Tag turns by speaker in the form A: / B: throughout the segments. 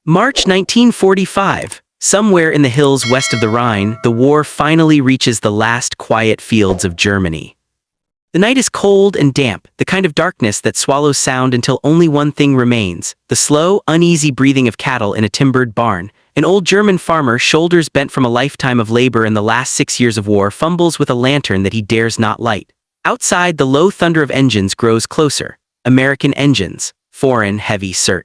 A: March 1945. Somewhere in the hills west of the Rhine, the war finally reaches the last quiet fields of Germany. The night is cold and damp, the kind of darkness that swallows sound until only one thing remains: the slow, uneasy breathing of cattle in a timbered barn. An old German farmer, shoulders bent from a lifetime of labor and the last 6 years of war, fumbles with a lantern that he dares not light. Outside, the low thunder of engines grows closer. American engines, foreign heavy cert.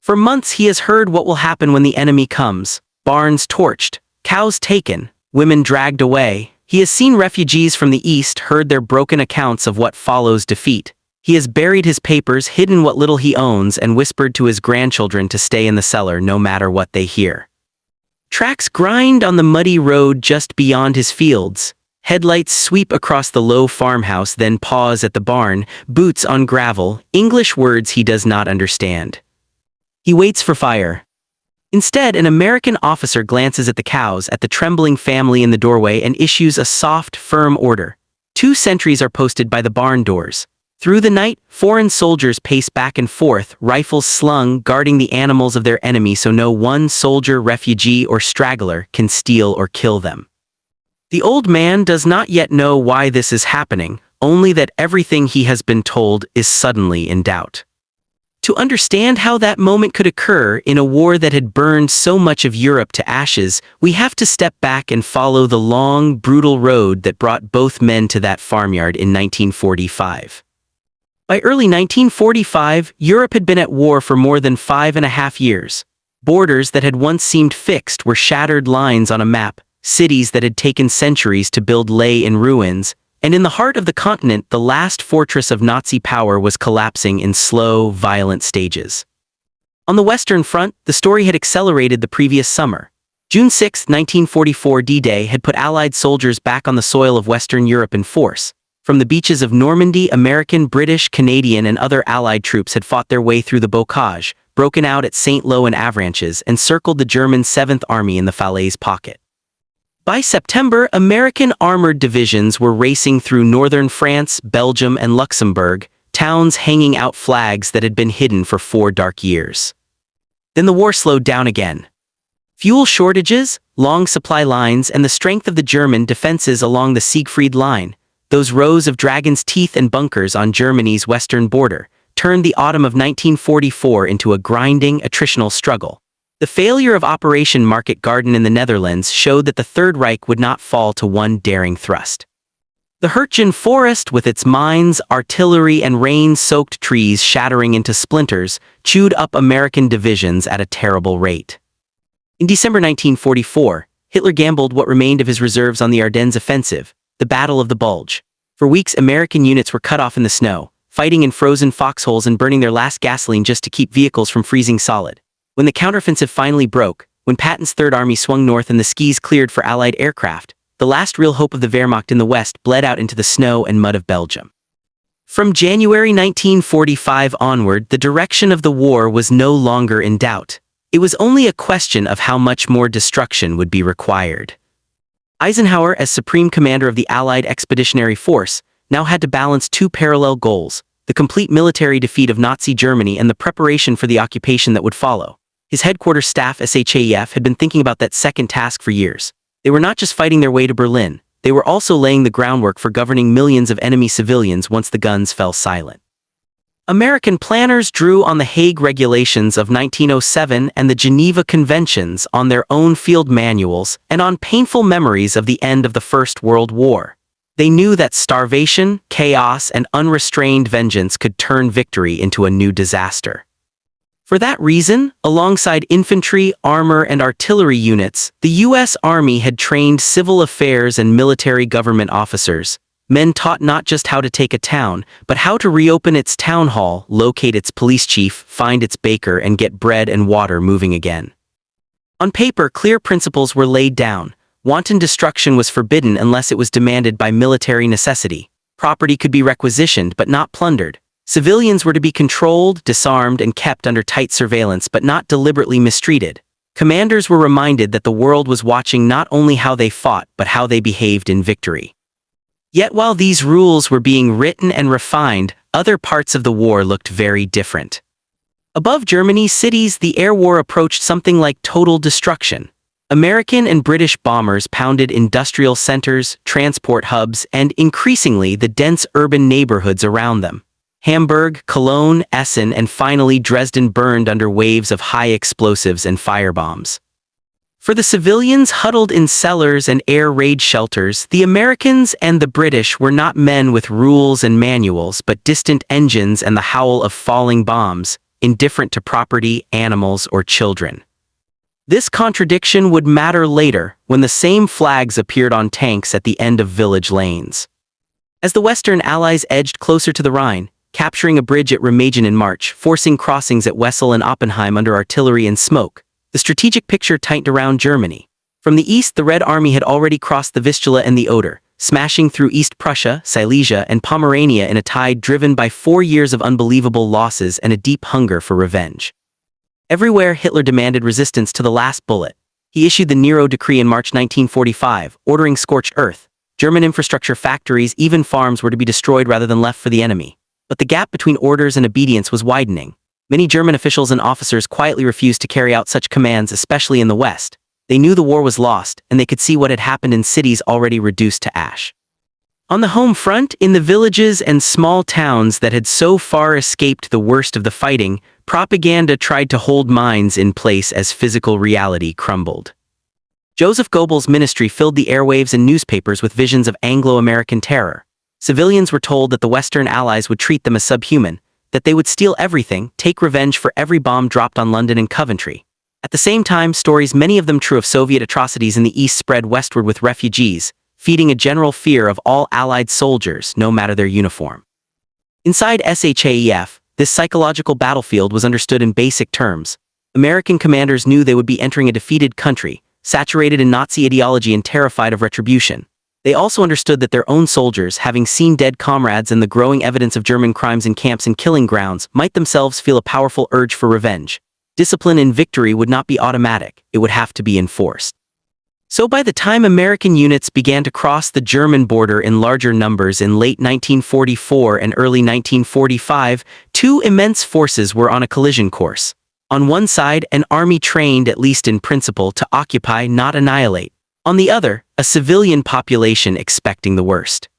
A: For months he has heard what will happen when the enemy comes: barns torched, cows taken, women dragged away. He has seen refugees from the east, heard their broken accounts of what follows defeat. He has buried his papers, hidden what little he owns, and whispered to his grandchildren to stay in the cellar no matter what they hear. Tracks grind on the muddy road just beyond his fields. Headlights sweep across the low farmhouse, then pause at the barn, boots on gravel, English words he does not understand. He waits for fire. Instead, an American officer glances at the cows, at the trembling family in the doorway, and issues a soft, firm order. 2 sentries are posted by the barn doors. Through the night, foreign soldiers pace back and forth, rifles slung, guarding the animals of their enemy so no one soldier, refugee, or straggler can steal or kill them. The old man does not yet know why this is happening, only that everything he has been told is suddenly in doubt. To understand how that moment could occur in a war that had burned so much of Europe to ashes, we have to step back and follow the long, brutal road that brought both men to that farmyard in 1945. By early 1945, Europe had been at war for more than 5.5 years. Borders that had once seemed fixed were shattered lines on a map, cities that had taken centuries to build lay in ruins, and in the heart of the continent, the last fortress of Nazi power was collapsing in slow, violent stages. On the Western Front, the story had accelerated the previous summer. June 6, 1944, D-Day had put Allied soldiers back on the soil of Western Europe in force. From the beaches of Normandy, American, British, Canadian, and other Allied troops had fought their way through the Bocage, broken out at St. Lo and Avranches, and circled the German 7th Army in the Falaise pocket. By September, American armored divisions were racing through northern France, Belgium, and Luxembourg, towns hanging out flags that had been hidden for 4 dark years. Then the war slowed down again. Fuel shortages, long supply lines, and the strength of the German defenses along the Siegfried Line, those rows of dragon's teeth and bunkers on Germany's western border, turned the autumn of 1944 into a grinding, attritional struggle. The failure of Operation Market Garden in the Netherlands showed that the Third Reich would not fall to one daring thrust. The Hürtgen Forest, with its mines, artillery, and rain-soaked trees shattering into splinters, chewed up American divisions at a terrible rate. In December 1944, Hitler gambled what remained of his reserves on the Ardennes offensive, the Battle of the Bulge. For weeks, American units were cut off in the snow, fighting in frozen foxholes and burning their last gasoline just to keep vehicles from freezing solid. When the counteroffensive finally broke, when Patton's Third Army swung north and the skies cleared for Allied aircraft, the last real hope of the Wehrmacht in the west bled out into the snow and mud of Belgium. From January 1945 onward, the direction of the war was no longer in doubt. It was only a question of how much more destruction would be required. Eisenhower, as Supreme Commander of the Allied Expeditionary Force, now had to balance 2 parallel goals: the complete military defeat of Nazi Germany and the preparation for the occupation that would follow. His headquarters staff, SHAEF, had been thinking about that second task for years. They were not just fighting their way to Berlin, they were also laying the groundwork for governing millions of enemy civilians once the guns fell silent. American planners drew on the Hague Regulations of 1907 and the Geneva Conventions, on their own field manuals, and on painful memories of the end of the First World War. They knew that starvation, chaos, and unrestrained vengeance could turn victory into a new disaster. For that reason, alongside infantry, armor, and artillery units, the U.S. Army had trained civil affairs and military government officers, men taught not just how to take a town, but how to reopen its town hall, locate its police chief, find its baker, and get bread and water moving again. On paper, clear principles were laid down. Wanton destruction was forbidden unless it was demanded by military necessity. Property could be requisitioned but not plundered. Civilians were to be controlled, disarmed, and kept under tight surveillance but not deliberately mistreated. Commanders were reminded that the world was watching not only how they fought but how they behaved in victory. Yet while these rules were being written and refined, other parts of the war looked very different. Above Germany's cities, the air war approached something like total destruction. American and British bombers pounded industrial centers, transport hubs, and increasingly the dense urban neighborhoods around them. Hamburg, Cologne, Essen, and finally Dresden burned under waves of high explosives and firebombs. For the civilians huddled in cellars and air raid shelters, the Americans and the British were not men with rules and manuals, but distant engines and the howl of falling bombs, indifferent to property, animals, or children. This contradiction would matter later, when the same flags appeared on tanks at the end of village lanes. As the Western Allies edged closer to the Rhine, capturing a bridge at Remagen in March, forcing crossings at Wessel and Oppenheim under artillery and smoke, the strategic picture tightened around Germany. From the east, the Red Army had already crossed the Vistula and the Oder, smashing through East Prussia, Silesia, and Pomerania in a tide driven by 4 years of unbelievable losses and a deep hunger for revenge. Everywhere, Hitler demanded resistance to the last bullet. He issued the Nero Decree in March 1945, ordering scorched earth. German infrastructure, factories, even farms were to be destroyed rather than left for the enemy. But the gap between orders and obedience was widening. Many German officials and officers quietly refused to carry out such commands, especially in the West. They knew the war was lost, and they could see what had happened in cities already reduced to ash. On the home front, in the villages and small towns that had so far escaped the worst of the fighting, propaganda tried to hold minds in place as physical reality crumbled. Joseph Goebbels' ministry filled the airwaves and newspapers with visions of Anglo-American terror. Civilians were told that the Western Allies would treat them as subhuman, that they would steal everything, take revenge for every bomb dropped on London and Coventry. At the same time, stories, many of them true, of Soviet atrocities in the East spread westward with refugees, feeding a general fear of all Allied soldiers, no matter their uniform. Inside SHAEF, this psychological battlefield was understood in basic terms. American commanders knew they would be entering a defeated country, saturated in Nazi ideology and terrified of retribution. They also understood that their own soldiers, having seen dead comrades and the growing evidence of German crimes in camps and killing grounds, might themselves feel a powerful urge for revenge. Discipline in victory would not be automatic, it would have to be enforced. So by the time American units began to cross the German border in larger numbers in late 1944 and early 1945, two immense forces were on a collision course. On one side, an army trained, at least in principle, to occupy, not annihilate. On the other, a civilian population expecting the worst.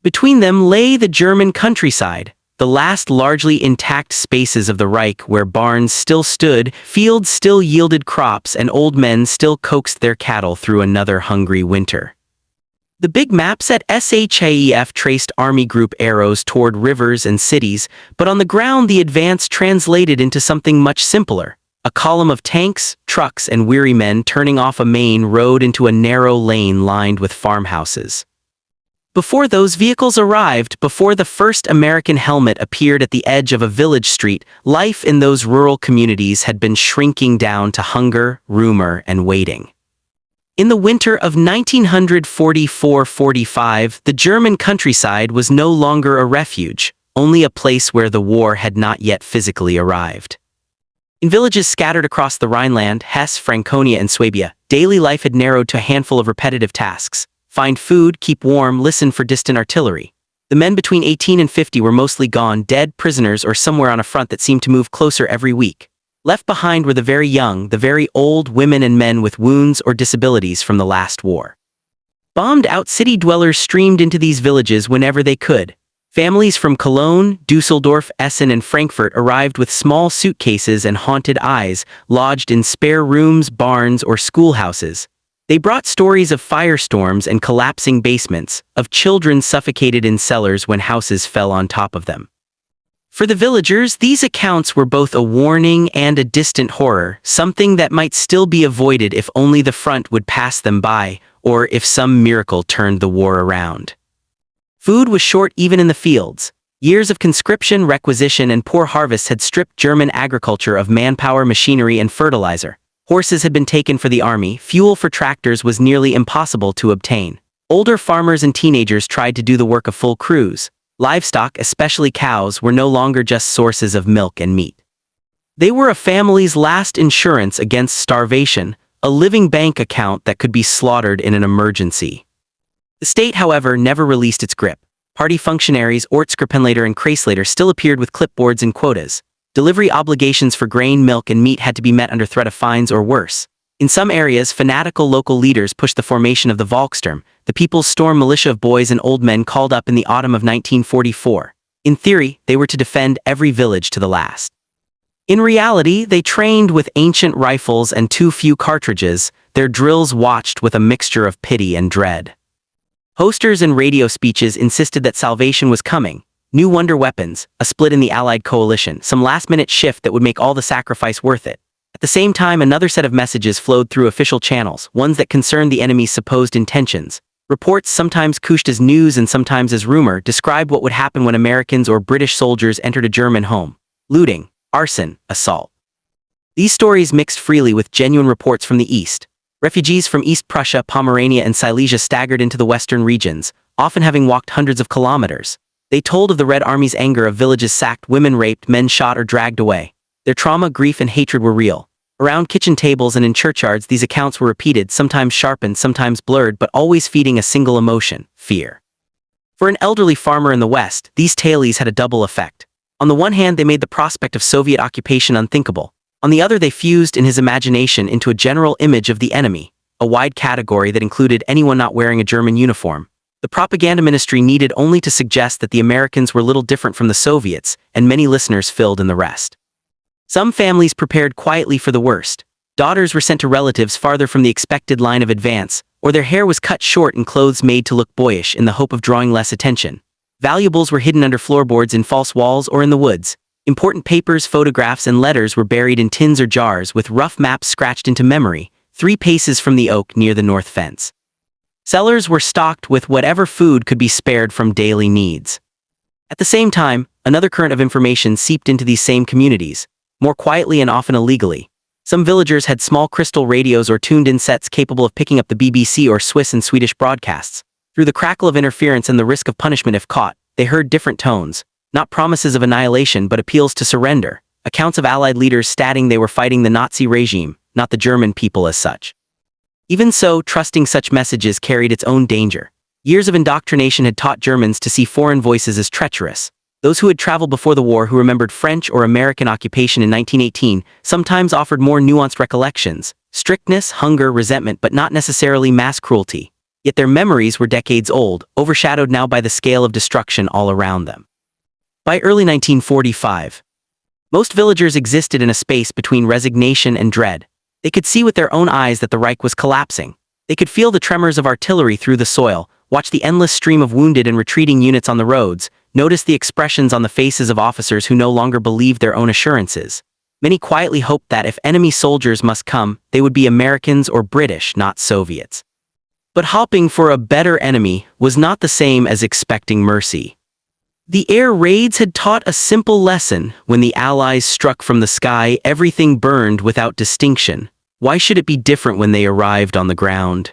A: Between them lay the German countryside, the last largely intact spaces of the Reich, where barns still stood, fields still yielded crops, and old men still coaxed their cattle through another hungry winter. The big maps at SHAEF traced army group arrows toward rivers and cities, but on the ground the advance translated into something much simpler. A column of tanks, trucks, and weary men turning off a main road into a narrow lane lined with farmhouses. Before those vehicles arrived, before the first American helmet appeared at the edge of a village street, life in those rural communities had been shrinking down to hunger, rumor, and waiting. In the winter of 1944-45, the German countryside was no longer a refuge, only a place where the war had not yet physically arrived. In villages scattered across the Rhineland, Hesse, Franconia, and Swabia, daily life had narrowed to a handful of repetitive tasks. Find food, keep warm, listen for distant artillery. The men between 18 and 50 were mostly gone, dead, prisoners, or somewhere on a front that seemed to move closer every week. Left behind were the very young, the very old, women and men with wounds or disabilities from the last war. Bombed-out city dwellers streamed into these villages whenever they could. Families from Cologne, Dusseldorf, Essen, and Frankfurt arrived with small suitcases and haunted eyes, lodged in spare rooms, barns, or schoolhouses. They brought stories of firestorms and collapsing basements, of children suffocated in cellars when houses fell on top of them. For the villagers, these accounts were both a warning and a distant horror, something that might still be avoided if only the front would pass them by, or if some miracle turned the war around. Food was short even in the fields. Years of conscription, requisition, and poor harvests had stripped German agriculture of manpower, machinery, and fertilizer. Horses had been taken for the army, fuel for tractors was nearly impossible to obtain. Older farmers and teenagers tried to do the work of full crews. Livestock, especially cows, were no longer just sources of milk and meat. They were a family's last insurance against starvation, a living bank account that could be slaughtered in an emergency. The state, however, never released its grip. Party functionaries, Ortsgruppenleiter and Kreislator, still appeared with clipboards and quotas. Delivery obligations for grain, milk, and meat had to be met under threat of fines or worse. In some areas, fanatical local leaders pushed the formation of the Volkssturm, the People's Storm militia of boys and old men called up in the autumn of 1944. In theory, they were to defend every village to the last. In reality, they trained with ancient rifles and too few cartridges, their drills watched with a mixture of pity and dread. Posters and radio speeches insisted that salvation was coming, new wonder weapons, a split in the Allied coalition, some last-minute shift that would make all the sacrifice worth it. At the same time, another set of messages flowed through official channels, ones that concerned the enemy's supposed intentions. Reports, sometimes couched as news and sometimes as rumor, described what would happen when Americans or British soldiers entered a German home. Looting, arson, assault. These stories mixed freely with genuine reports from the East. Refugees from East Prussia, Pomerania, and Silesia staggered into the western regions, often having walked hundreds of kilometers. They told of the Red Army's anger of villages sacked, women raped, men shot or dragged away. Their trauma, grief, and hatred were real. Around kitchen tables and in churchyards, these accounts were repeated, sometimes sharpened, sometimes blurred, but always feeding a single emotion: fear. For an elderly farmer in the West, these tales had a double effect. On the one hand, they made the prospect of Soviet occupation unthinkable. On the other, they fused in his imagination into a general image of the enemy, a wide category that included anyone not wearing a German uniform. The propaganda ministry needed only to suggest that the Americans were little different from the Soviets, and many listeners filled in the rest. Some families prepared quietly for the worst. Daughters were sent to relatives farther from the expected line of advance, or their hair was cut short and clothes made to look boyish in the hope of drawing less attention. Valuables were hidden under floorboards, in false walls, or in the woods. Important papers, photographs, and letters were buried in tins or jars with rough maps scratched into memory, 3 paces from the oak near the north fence. Cellars were stocked with whatever food could be spared from daily needs. At the same time, another current of information seeped into these same communities, more quietly and often illegally. Some villagers had small crystal radios or tuned-in sets capable of picking up the BBC or Swiss and Swedish broadcasts. Through the crackle of interference and the risk of punishment if caught, they heard different tones, not promises of annihilation but appeals to surrender, accounts of Allied leaders stating they were fighting the Nazi regime, not the German people as such. Even so, trusting such messages carried its own danger. Years of indoctrination had taught Germans to see foreign voices as treacherous. Those who had traveled before the war, who remembered French or American occupation in 1918, sometimes offered more nuanced recollections: strictness, hunger, resentment, but not necessarily mass cruelty. Yet their memories were decades old, overshadowed now by the scale of destruction all around them. By early 1945, most villagers existed in a space between resignation and dread. They could see with their own eyes that the Reich was collapsing. They could feel the tremors of artillery through the soil, watch the endless stream of wounded and retreating units on the roads, notice the expressions on the faces of officers who no longer believed their own assurances. Many quietly hoped that if enemy soldiers must come, they would be Americans or British, not Soviets. But hoping for a better enemy was not the same as expecting mercy. The air raids had taught a simple lesson: when the Allies struck from the sky, everything burned without distinction. Why should it be different when they arrived on the ground?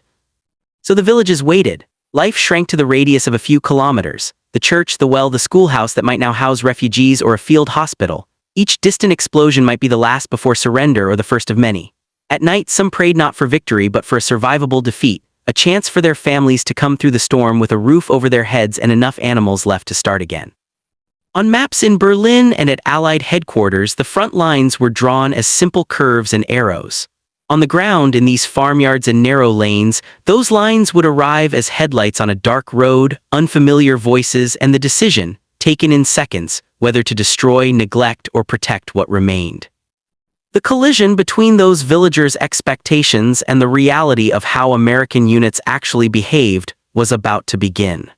A: So the villages waited. Life shrank to the radius of a few kilometers. The church, the well, the schoolhouse that might now house refugees, or a field hospital. Each distant explosion might be the last before surrender or the first of many. At night, some prayed not for victory but for a survivable defeat, a chance for their families to come through the storm with a roof over their heads and enough animals left to start again. On maps in Berlin and at Allied headquarters, the front lines were drawn as simple curves and arrows. On the ground, in these farmyards and narrow lanes, those lines would arrive as headlights on a dark road, unfamiliar voices, and the decision, taken in seconds, whether to destroy, neglect, or protect what remained. The collision between those villagers' expectations and the reality of how American units actually behaved was about to begin.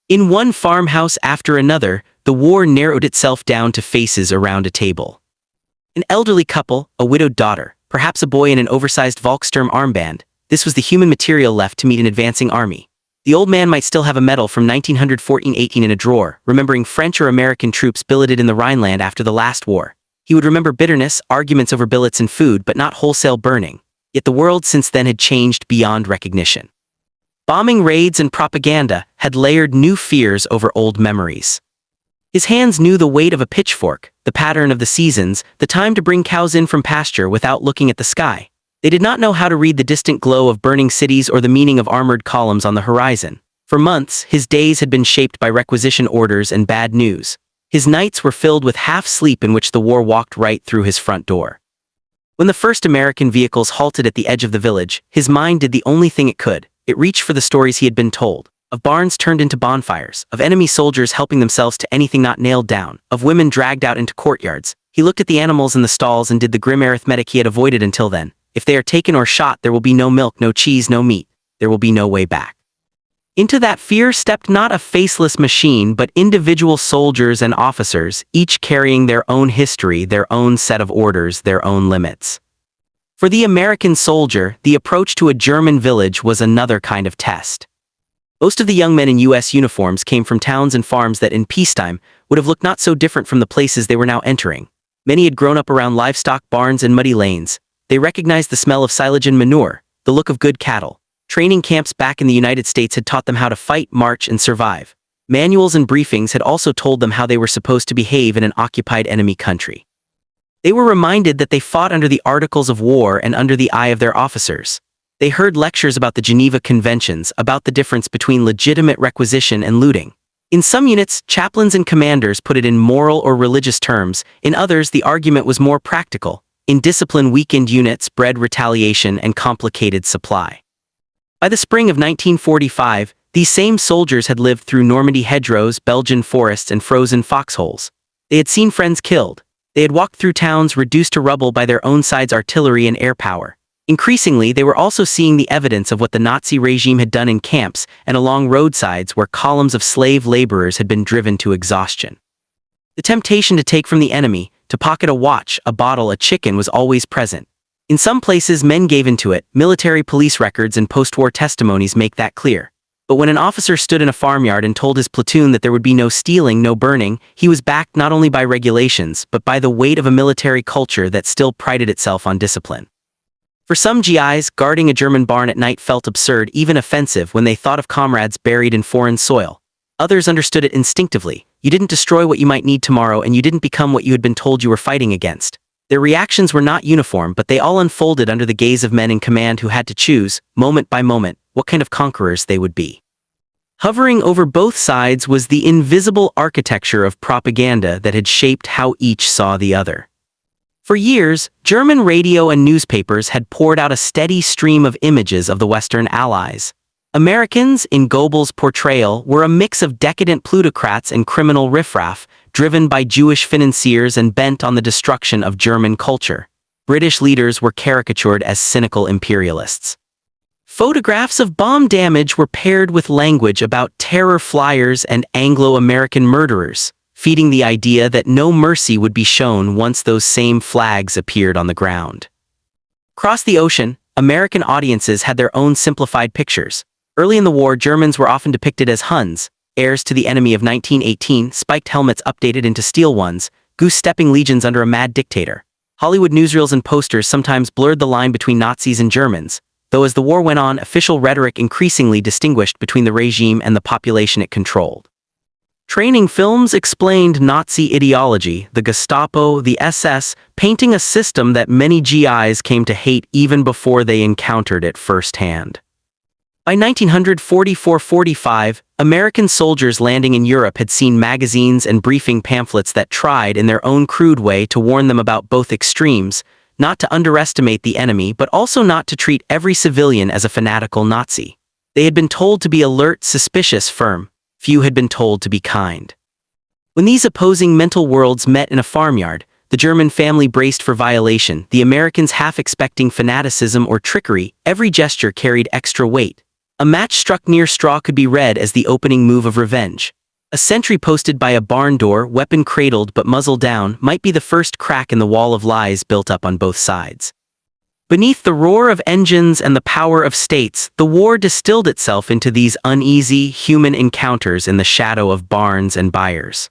A: In one farmhouse after another, the war narrowed itself down to faces around a table. An elderly couple, a widowed daughter, perhaps a boy in an oversized Volkssturm armband. This was the human material left to meet an advancing army. The old man might still have a medal from 1914-18 in a drawer, remembering French or American troops billeted in the Rhineland after the last war. He would remember bitterness, arguments over billets and food, but not wholesale burning. Yet the world since then had changed beyond recognition. Bombing raids and propaganda had layered new fears over old memories. His hands knew the weight of a pitchfork, the pattern of the seasons, the time to bring cows in from pasture without looking at the sky. They did not know how to read the distant glow of burning cities or the meaning of armored columns on the horizon. For months, his days had been shaped by requisition orders and bad news. His nights were filled with half-sleep in which the war walked right through his front door. When the first American vehicles halted at the edge of the village, his mind did the only thing it could. It reached for the stories he had been told, of barns turned into bonfires, of enemy soldiers helping themselves to anything not nailed down, of women dragged out into courtyards. He looked at the animals in the stalls and did the grim arithmetic he had avoided until then. If they are taken or shot, there will be no milk, no cheese, no meat. There will be no way back. Into that fear stepped not a faceless machine, but individual soldiers and officers, each carrying their own history, their own set of orders, their own limits. For the American soldier, the approach to a German village was another kind of test. Most of the young men in U.S. uniforms came from towns and farms that in peacetime would have looked not so different from the places they were now entering. Many had grown up around livestock barns and muddy lanes. They recognized the smell of silage and manure, the look of good cattle. Training camps back in the United States had taught them how to fight, march, and survive. Manuals and briefings had also told them how they were supposed to behave in an occupied enemy country. They were reminded that they fought under the Articles of War and under the eye of their officers. They heard lectures about the Geneva Conventions, about the difference between legitimate requisition and looting. In some units, chaplains and commanders put it in moral or religious terms. In others, the argument was more practical. In discipline, weakened units bred retaliation and complicated supply. By the spring of 1945, these same soldiers had lived through Normandy hedgerows, Belgian forests, and frozen foxholes. They had seen friends killed. They had walked through towns reduced to rubble by their own side's artillery and air power. Increasingly, they were also seeing the evidence of what the Nazi regime had done in camps and along roadsides where columns of slave laborers had been driven to exhaustion. The temptation to take from the enemy, to pocket a watch, a bottle, a chicken was always present. In some places, men gave into it. Military police records and post-war testimonies make that clear. But when an officer stood in a farmyard and told his platoon that there would be no stealing, no burning, he was backed not only by regulations, but by the weight of a military culture that still prided itself on discipline. For some GIs, guarding a German barn at night felt absurd, even offensive, when they thought of comrades buried in foreign soil. Others understood it instinctively. You didn't destroy what you might need tomorrow, and you didn't become what you had been told you were fighting against. Their reactions were not uniform, but they all unfolded under the gaze of men in command who had to choose, moment by moment, what kind of conquerors they would be. Hovering over both sides was the invisible architecture of propaganda that had shaped how each saw the other. For years, German radio and newspapers had poured out a steady stream of images of the Western Allies. Americans, in Goebbels' portrayal, were a mix of decadent plutocrats and criminal riffraff, driven by Jewish financiers and bent on the destruction of German culture. British leaders were caricatured as cynical imperialists. Photographs of bomb damage were paired with language about terror flyers and Anglo-American murderers, feeding the idea that no mercy would be shown once those same flags appeared on the ground. Across the ocean, American audiences had their own simplified pictures. Early in the war, Germans were often depicted as Huns, heirs to the enemy of 1918, spiked helmets updated into steel ones, goose-stepping legions under a mad dictator. Hollywood newsreels and posters sometimes blurred the line between Nazis and Germans, though as the war went on, official rhetoric increasingly distinguished between the regime and the population it controlled. Training films explained Nazi ideology, the Gestapo, the SS, painting a system that many GIs came to hate even before they encountered it firsthand. By 1944-45, American soldiers landing in Europe had seen magazines and briefing pamphlets that tried, in their own crude way, to warn them about both extremes, not to underestimate the enemy but also not to treat every civilian as a fanatical Nazi. They had been told to be alert, suspicious, firm. Few had been told to be kind. When these opposing mental worlds met in a farmyard, the German family braced for violation, the Americans half expecting fanaticism or trickery. Every gesture carried extra weight. A match struck near straw could be read as the opening move of revenge. A sentry posted by a barn door, weapon cradled but muzzle down, might be the first crack in the wall of lies built up on both sides. Beneath the roar of engines and the power of states, the war distilled itself into these uneasy, human encounters in the shadow of barns and byres.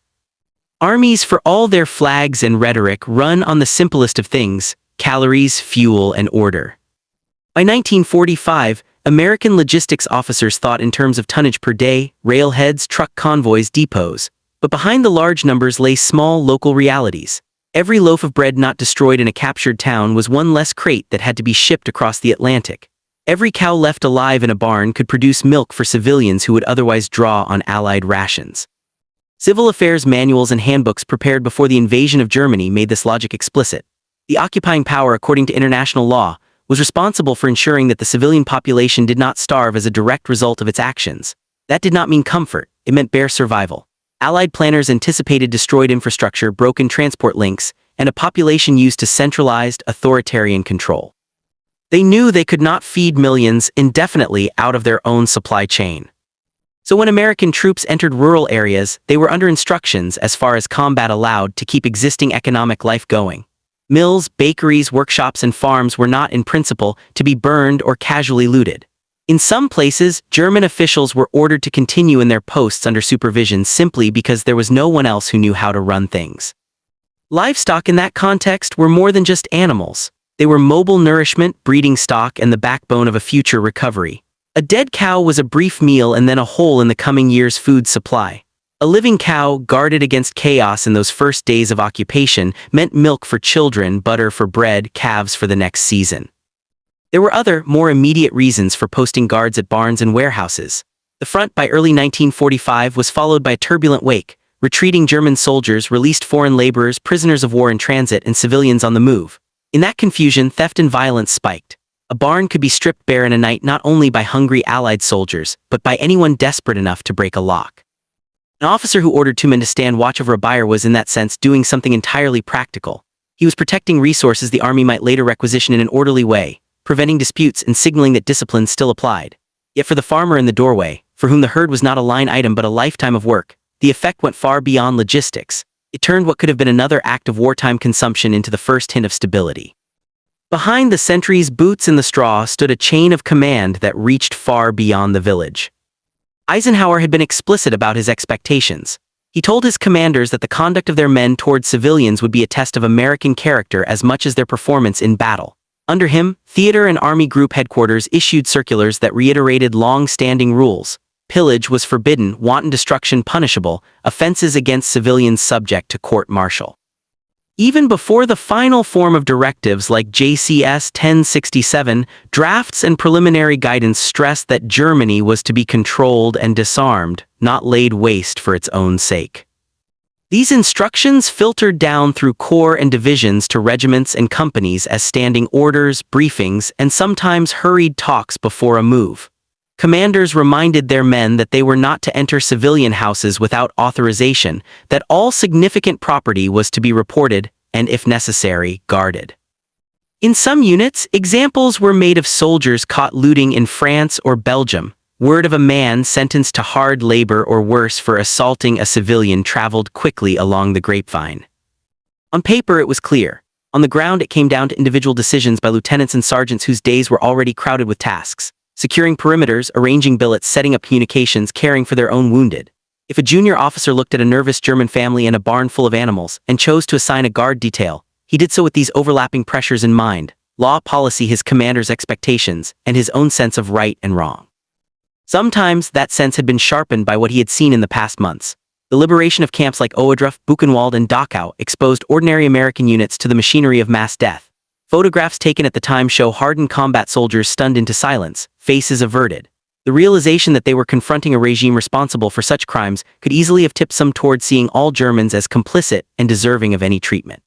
A: Armies, for all their flags and rhetoric, run on the simplest of things: calories, fuel, and order. By 1945, American logistics officers thought in terms of tonnage per day, railheads, truck convoys, depots. But behind the large numbers lay small local realities. Every loaf of bread not destroyed in a captured town was one less crate that had to be shipped across the Atlantic. Every cow left alive in a barn could produce milk for civilians who would otherwise draw on Allied rations. Civil affairs manuals and handbooks prepared before the invasion of Germany made this logic explicit. The occupying power, according to international law, was responsible for ensuring that the civilian population did not starve as a direct result of its actions. That did not mean comfort, it meant bare survival. Allied planners anticipated destroyed infrastructure, broken transport links, and a population used to centralized, authoritarian control. They knew they could not feed millions indefinitely out of their own supply chain. So when American troops entered rural areas, they were under instructions, as far as combat allowed, to keep existing economic life going. Mills, bakeries, workshops, and farms were not, in principle, to be burned or casually looted. In some places, German officials were ordered to continue in their posts under supervision simply because there was no one else who knew how to run things. Livestock in that context were more than just animals. They were mobile nourishment, breeding stock, and the backbone of a future recovery. A dead cow was a brief meal and then a hole in the coming year's food supply. A living cow, guarded against chaos in those first days of occupation, meant milk for children, butter for bread, calves for the next season. There were other, more immediate reasons for posting guards at barns and warehouses. The front by early 1945 was followed by a turbulent wake. Retreating German soldiers released foreign laborers, prisoners of war in transit, and civilians on the move. In that confusion, theft and violence spiked. A barn could be stripped bare in a night not only by hungry Allied soldiers, but by anyone desperate enough to break a lock. An officer who ordered 2 men to stand watch over a buyer was, in that sense, doing something entirely practical. He was protecting resources the army might later requisition in an orderly way, preventing disputes and signaling that discipline still applied. Yet for the farmer in the doorway, for whom the herd was not a line item but a lifetime of work, the effect went far beyond logistics. It turned what could have been another act of wartime consumption into the first hint of stability. Behind the sentries' boots in the straw stood a chain of command that reached far beyond the village. Eisenhower had been explicit about his expectations. He told his commanders that the conduct of their men toward civilians would be a test of American character as much as their performance in battle. Under him, theater and Army Group headquarters issued circulars that reiterated long-standing rules. Pillage was forbidden, wanton destruction punishable, offenses against civilians subject to court-martial. Even before the final form of directives like JCS 1067, drafts and preliminary guidance stressed that Germany was to be controlled and disarmed, not laid waste for its own sake. These instructions filtered down through corps and divisions to regiments and companies as standing orders, briefings, and sometimes hurried talks before a move. Commanders reminded their men that they were not to enter civilian houses without authorization, that all significant property was to be reported, and if necessary, guarded. In some units, examples were made of soldiers caught looting in France or Belgium. Word of a man sentenced to hard labor or worse for assaulting a civilian traveled quickly along the grapevine. On paper it was clear. On the ground it came down to individual decisions by lieutenants and sergeants whose days were already crowded with tasks. Securing perimeters, arranging billets, setting up communications, caring for their own wounded. If a junior officer looked at a nervous German family in a barn full of animals and chose to assign a guard detail, he did so with these overlapping pressures in mind: law, policy, his commander's expectations, and his own sense of right and wrong. Sometimes that sense had been sharpened by what he had seen in the past months. The liberation of camps like Ohrdruf, Buchenwald, and Dachau exposed ordinary American units to the machinery of mass death. Photographs taken at the time show hardened combat soldiers stunned into silence, faces averted. The realization that they were confronting a regime responsible for such crimes could easily have tipped some toward seeing all Germans as complicit and deserving of any treatment.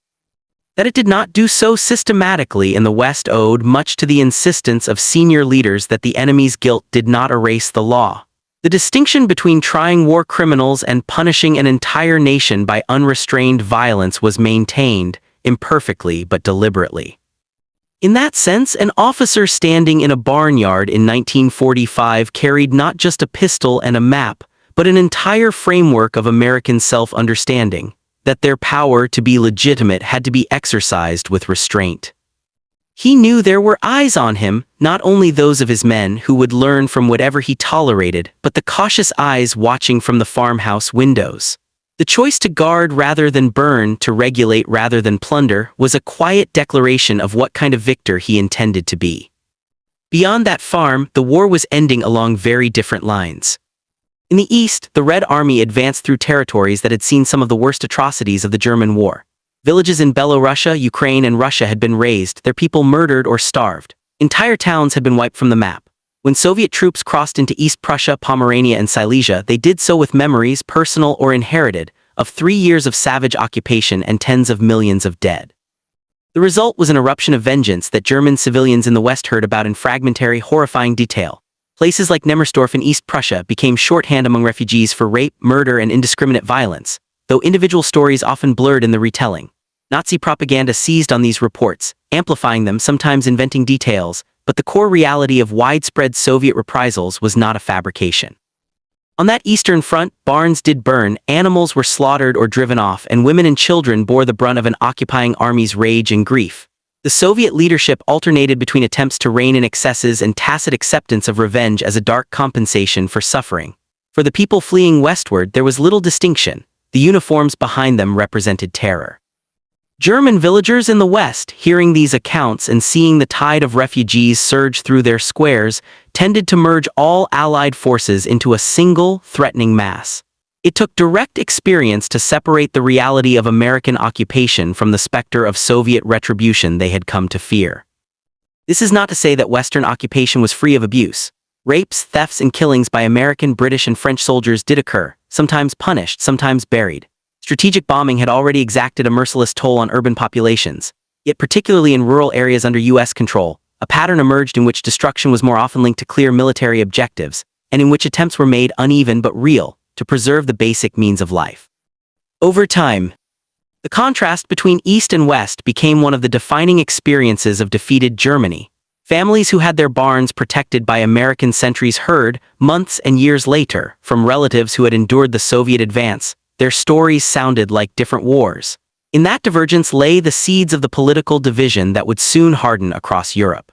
A: That it did not do so systematically in the West owed much to the insistence of senior leaders that the enemy's guilt did not erase the law. The distinction between trying war criminals and punishing an entire nation by unrestrained violence was maintained, imperfectly but deliberately. In that sense, an officer standing in a barnyard in 1945 carried not just a pistol and a map, but an entire framework of American self-understanding, that their power to be legitimate had to be exercised with restraint. He knew there were eyes on him, not only those of his men who would learn from whatever he tolerated, but the cautious eyes watching from the farmhouse windows. The choice to guard rather than burn, to regulate rather than plunder, was a quiet declaration of what kind of victor he intended to be. Beyond that farm, the war was ending along very different lines. In the east, the Red Army advanced through territories that had seen some of the worst atrocities of the German war. Villages in Belorussia, Ukraine, and Russia had been razed, their people murdered or starved. Entire towns had been wiped from the map. When Soviet troops crossed into East Prussia, Pomerania, and Silesia, they did so with memories, personal or inherited, of 3 years of savage occupation and tens of millions of dead. The result was an eruption of vengeance that German civilians in the West heard about in fragmentary, horrifying detail. Places like Nemmersdorf in East Prussia became shorthand among refugees for rape, murder, and indiscriminate violence, though individual stories often blurred in the retelling. Nazi propaganda seized on these reports, amplifying them, sometimes inventing details, but the core reality of widespread Soviet reprisals was not a fabrication. On that Eastern Front, barns did burn, animals were slaughtered or driven off, and women and children bore the brunt of an occupying army's rage and grief. The Soviet leadership alternated between attempts to rein in excesses and tacit acceptance of revenge as a dark compensation for suffering. For the people fleeing westward, there was little distinction. The uniforms behind them represented terror. German villagers in the West, hearing these accounts and seeing the tide of refugees surge through their squares, tended to merge all Allied forces into a single, threatening mass. It took direct experience to separate the reality of American occupation from the specter of Soviet retribution they had come to fear. This is not to say that Western occupation was free of abuse. Rapes, thefts, and killings by American, British, and French soldiers did occur, sometimes punished, sometimes buried. Strategic bombing had already exacted a merciless toll on urban populations, yet particularly in rural areas under U.S. control, a pattern emerged in which destruction was more often linked to clear military objectives, and in which attempts were made, uneven but real, to preserve the basic means of life. Over time, the contrast between East and West became one of the defining experiences of defeated Germany. Families who had their barns protected by American sentries heard, months and years later, from relatives who had endured the Soviet advance. Their stories sounded like different wars. In that divergence lay the seeds of the political division that would soon harden across Europe.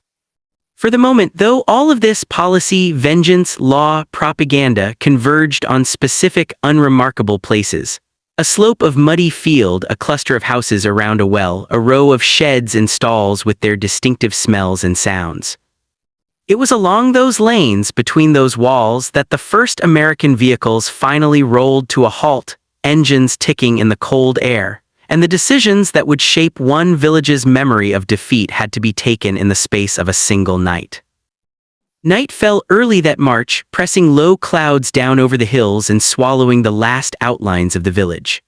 A: For the moment, though, all of this policy, vengeance, law, propaganda converged on specific, unremarkable places. A slope of muddy field, a cluster of houses around a well, a row of sheds and stalls with their distinctive smells and sounds. It was along those lanes, between those walls, that the first American vehicles finally rolled to a halt, engines ticking in the cold air, and the decisions that would shape one village's memory of defeat had to be taken in the space of a single night. Night fell early that March, pressing low clouds down over the hills and swallowing the last outlines of the village.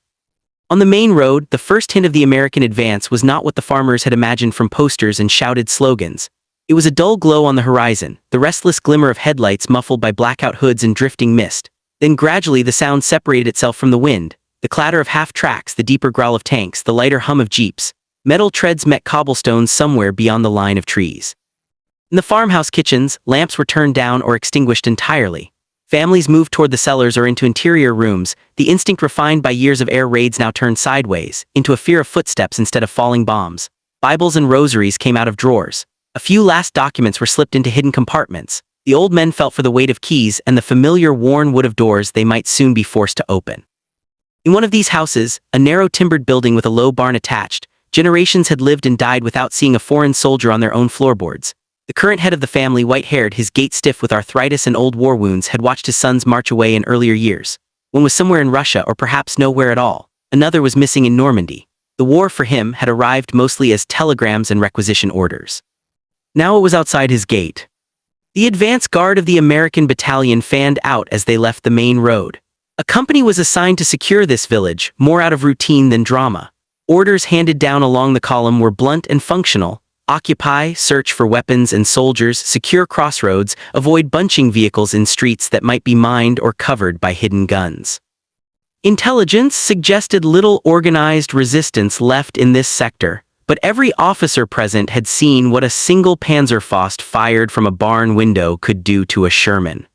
A: On the main road, the first hint of the American advance was not what the farmers had imagined from posters and shouted slogans. It was a dull glow on the horizon, the restless glimmer of headlights muffled by blackout hoods and drifting mist. Then gradually the sound separated itself from the wind, the clatter of half-tracks, the deeper growl of tanks, the lighter hum of jeeps. Metal treads met cobblestones somewhere beyond the line of trees. In the farmhouse kitchens, lamps were turned down or extinguished entirely. Families moved toward the cellars or into interior rooms, the instinct refined by years of air raids now turned sideways, into a fear of footsteps instead of falling bombs. Bibles and rosaries came out of drawers. A few last documents were slipped into hidden compartments. The old men felt for the weight of keys and the familiar worn wood of doors they might soon be forced to open. In one of these houses, a narrow timbered building with a low barn attached, generations had lived and died without seeing a foreign soldier on their own floorboards. The current head of the family, white-haired, his gait stiff with arthritis and old war wounds, had watched his sons march away in earlier years. One was somewhere in Russia or perhaps nowhere at all. Another was missing in Normandy. The war for him had arrived mostly as telegrams and requisition orders. Now it was outside his gate. The advance guard of the American battalion fanned out as they left the main road. A company was assigned to secure this village, more out of routine than drama. Orders handed down along the column were blunt and functional. Occupy, search for weapons and soldiers, secure crossroads, avoid bunching vehicles in streets that might be mined or covered by hidden guns. Intelligence suggested little organized resistance left in this sector, but every officer present had seen what a single Panzerfaust fired from a barn window could do to a Sherman.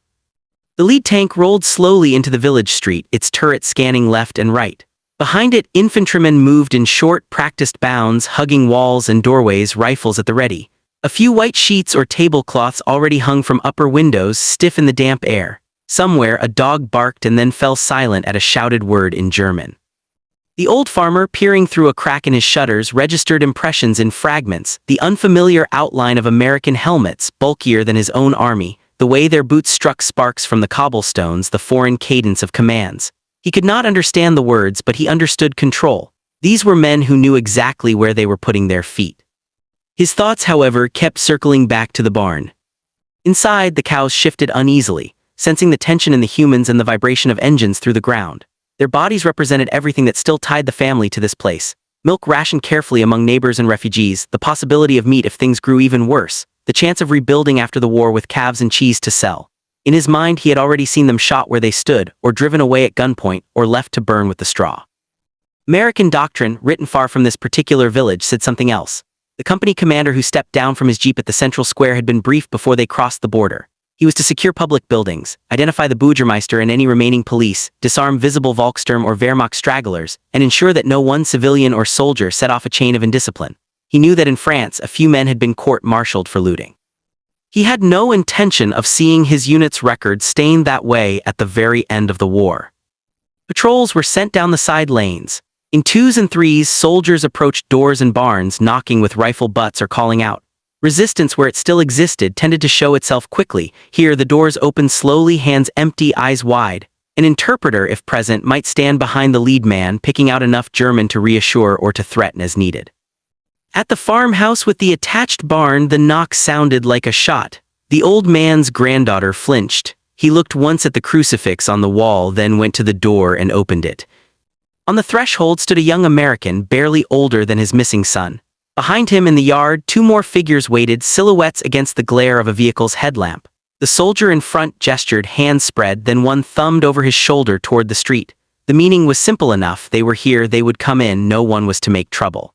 A: The lead tank rolled slowly into the village street, its turret scanning left and right. Behind it, infantrymen moved in short, practiced bounds, hugging walls and doorways, rifles at the ready. A few white sheets or tablecloths already hung from upper windows, stiff in the damp air. Somewhere, a dog barked and then fell silent at a shouted word in German. The old farmer, peering through a crack in his shutters, registered impressions in fragments, the unfamiliar outline of American helmets, bulkier than his own army, the way their boots struck sparks from the cobblestones, the foreign cadence of commands. He could not understand the words, but he understood control. These were men who knew exactly where they were putting their feet. His thoughts, however, kept circling back to the barn. Inside, the cows shifted uneasily, sensing the tension in the humans and the vibration of engines through the ground. Their bodies represented everything that still tied the family to this place. Milk rationed carefully among neighbors and refugees, the possibility of meat if things grew even worse, the chance of rebuilding after the war with calves and cheese to sell. In his mind, he had already seen them shot where they stood, or driven away at gunpoint, or left to burn with the straw. American doctrine, written far from this particular village, said something else. The company commander who stepped down from his jeep at the central square had been briefed before they crossed the border. He was to secure public buildings, identify the Bürgermeister and any remaining police, disarm visible Volkssturm or Wehrmacht stragglers, and ensure that no one civilian or soldier set off a chain of indiscipline. He knew that in France a few men had been court-martialed for looting. He had no intention of seeing his unit's record stained that way at the very end of the war. Patrols were sent down the side lanes. In twos and threes, soldiers approached doors and barns, knocking with rifle butts or calling out. Resistance where it still existed tended to show itself quickly. Here the doors opened slowly, hands empty, eyes wide. An interpreter, if present, might stand behind the lead man, picking out enough German to reassure or to threaten as needed. At the farmhouse with the attached barn, the knock sounded like a shot. The old man's granddaughter flinched. He looked once at the crucifix on the wall, then went to the door and opened it. On the threshold stood a young American, barely older than his missing son. Behind him in the yard, two more figures waited, silhouettes against the glare of a vehicle's headlamp. The soldier in front gestured, hands spread, then one thumbed over his shoulder toward the street. The meaning was simple enough: they were here, they would come in, no one was to make trouble.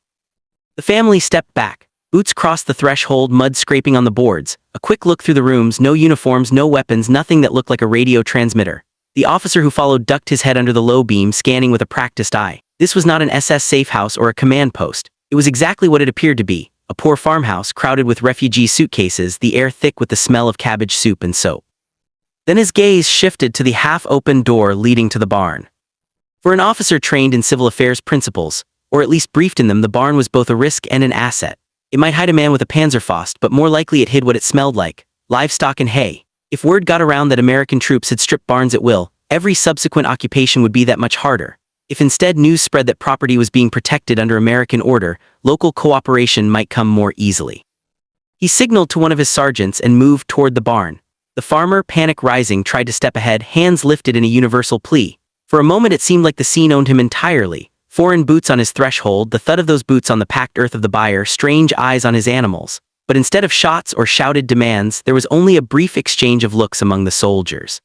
A: The family stepped back. Boots crossed the threshold, mud scraping on the boards. A quick look through the rooms, no uniforms, no weapons, nothing that looked like a radio transmitter. The officer who followed ducked his head under the low beam, scanning with a practiced eye. This was not an SS safe house or a command post. It was exactly what it appeared to be, a poor farmhouse crowded with refugee suitcases, the air thick with the smell of cabbage soup and soap. Then his gaze shifted to the half-open door leading to the barn. For an officer trained in civil affairs principles, or at least briefed in them, the barn was both a risk and an asset. It might hide a man with a Panzerfaust, but more likely it hid what it smelled like: livestock and hay. If word got around that American troops had stripped barns at will, every subsequent occupation would be that much harder. If instead news spread that property was being protected under American order, local cooperation might come more easily. He signaled to one of his sergeants and moved toward the barn. The farmer, panic rising, tried to step ahead, hands lifted in a universal plea. For a moment it seemed like the scene owned him entirely. Foreign boots on his threshold, the thud of those boots on the packed earth of the buyer, strange eyes on his animals. But instead of shots or shouted demands, there was only a brief exchange of looks among the soldiers.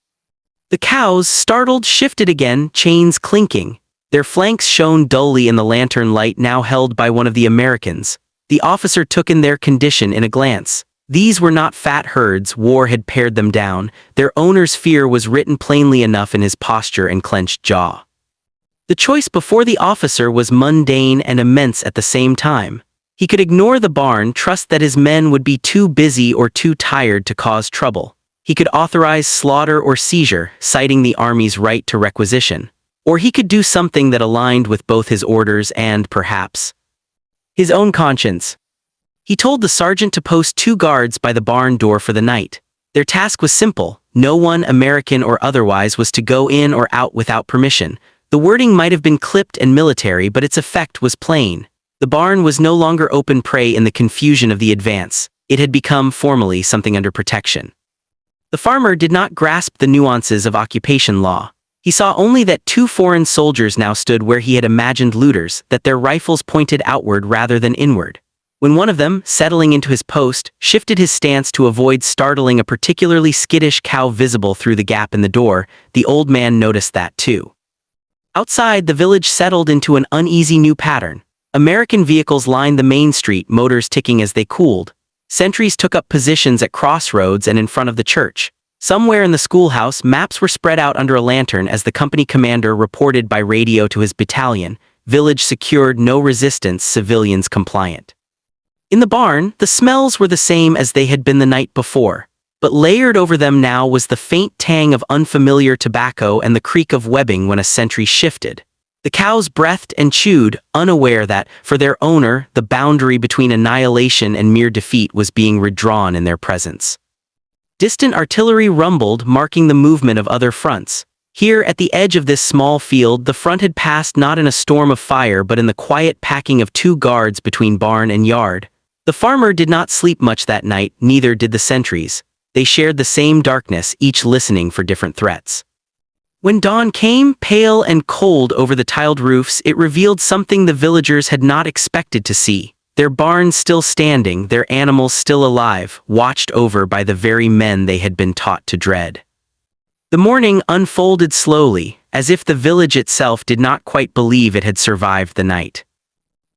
A: The cows, startled, shifted again, chains clinking. Their flanks shone dully in the lantern light now held by one of the Americans. The officer took in their condition in a glance. These were not fat herds, war had pared them down. Their owner's fear was written plainly enough in his posture and clenched jaw. The choice before the officer was mundane and immense at the same time. He could ignore the barn, trust that his men would be too busy or too tired to cause trouble. He could authorize slaughter or seizure, citing the army's right to requisition. Or he could do something that aligned with both his orders and, perhaps, his own conscience. He told the sergeant to post 2 guards by the barn door for the night. Their task was simple: no one, American or otherwise, was to go in or out without permission. The wording might have been clipped and military, but its effect was plain. The barn was no longer open prey in the confusion of the advance. It had become formally something under protection. The farmer did not grasp the nuances of occupation law. He saw only that 2 foreign soldiers now stood where he had imagined looters, that their rifles pointed outward rather than inward. When one of them, settling into his post, shifted his stance to avoid startling a particularly skittish cow visible through the gap in the door, the old man noticed that too. Outside, the village settled into an uneasy new pattern. American vehicles lined the main street, motors ticking as they cooled. Sentries took up positions at crossroads and in front of the church. Somewhere in the schoolhouse, maps were spread out under a lantern as the company commander reported by radio to his battalion: village secured, no resistance, civilians compliant. In the barn, the smells were the same as they had been the night before, but layered over them now was the faint tang of unfamiliar tobacco and the creak of webbing when a sentry shifted. The cows breathed and chewed, unaware that, for their owner, the boundary between annihilation and mere defeat was being redrawn in their presence. Distant artillery rumbled, marking the movement of other fronts. Here, at the edge of this small field, the front had passed not in a storm of fire but in the quiet packing of 2 guards between barn and yard. The farmer did not sleep much that night, neither did the sentries. They shared the same darkness, each listening for different threats. When dawn came, pale and cold over the tiled roofs, it revealed something the villagers had not expected to see. Their barns still standing, their animals still alive, watched over by the very men they had been taught to dread. The morning unfolded slowly, as if the village itself did not quite believe it had survived the night.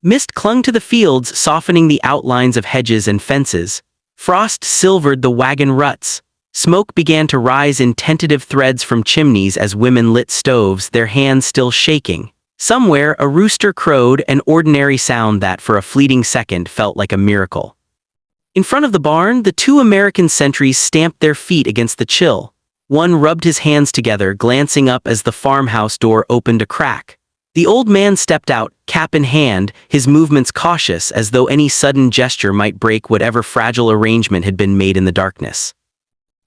A: Mist clung to the fields, softening the outlines of hedges and fences. Frost silvered the wagon ruts. Smoke began to rise in tentative threads from chimneys as women lit stoves, their hands still shaking. Somewhere, a rooster crowed, an ordinary sound that, for a fleeting second, felt like a miracle. In front of the barn, the two American sentries stamped their feet against the chill. One rubbed his hands together, glancing up as the farmhouse door opened a crack. The old man stepped out, cap in hand, his movements cautious, as though any sudden gesture might break whatever fragile arrangement had been made in the darkness.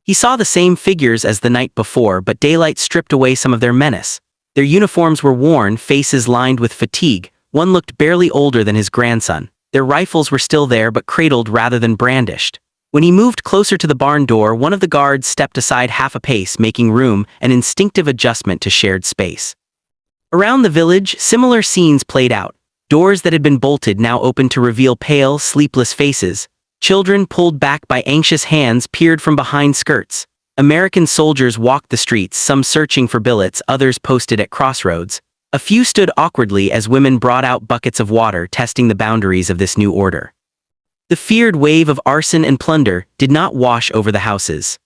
A: He saw the same figures as the night before, but daylight stripped away some of their menace. Their uniforms were worn, faces lined with fatigue. One looked barely older than his grandson. Their rifles were still there, but cradled rather than brandished. When he moved closer to the barn door, one of the guards stepped aside half a pace, making room, an instinctive adjustment to shared space. Around the village, similar scenes played out. Doors that had been bolted now opened to reveal pale, sleepless faces. Children pulled back by anxious hands peered from behind skirts. American soldiers walked the streets, some searching for billets, others posted at crossroads. A few stood awkwardly as women brought out buckets of water, testing the boundaries of this new order. The feared wave of arson and plunder did not wash over the houses.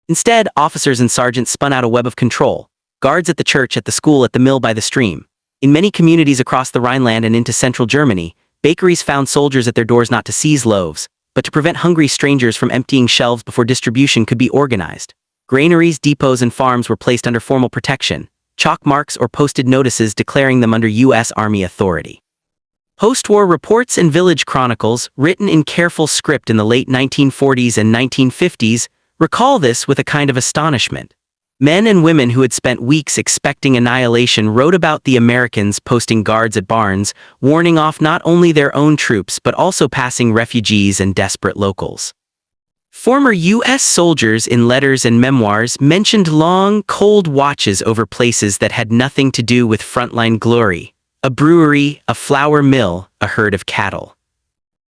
A: Instead, officers and sergeants spun out a web of control. Guards at the church, at the school, at the mill by the stream. In many communities across the Rhineland and into central Germany, bakeries found soldiers at their doors not to seize loaves, but to prevent hungry strangers from emptying shelves before distribution could be organized. Granaries, depots, and farms were placed under formal protection, chalk marks or posted notices declaring them under U.S. Army authority. Post-war reports and village chronicles, written in careful script in the late 1940s and 1950s, recall this with a kind of astonishment. Men and women who had spent weeks expecting annihilation wrote about the Americans posting guards at barns, warning off not only their own troops but also passing refugees and desperate locals. Former U.S. soldiers in letters and memoirs mentioned long, cold watches over places that had nothing to do with frontline glory: a brewery, a flour mill, a herd of cattle.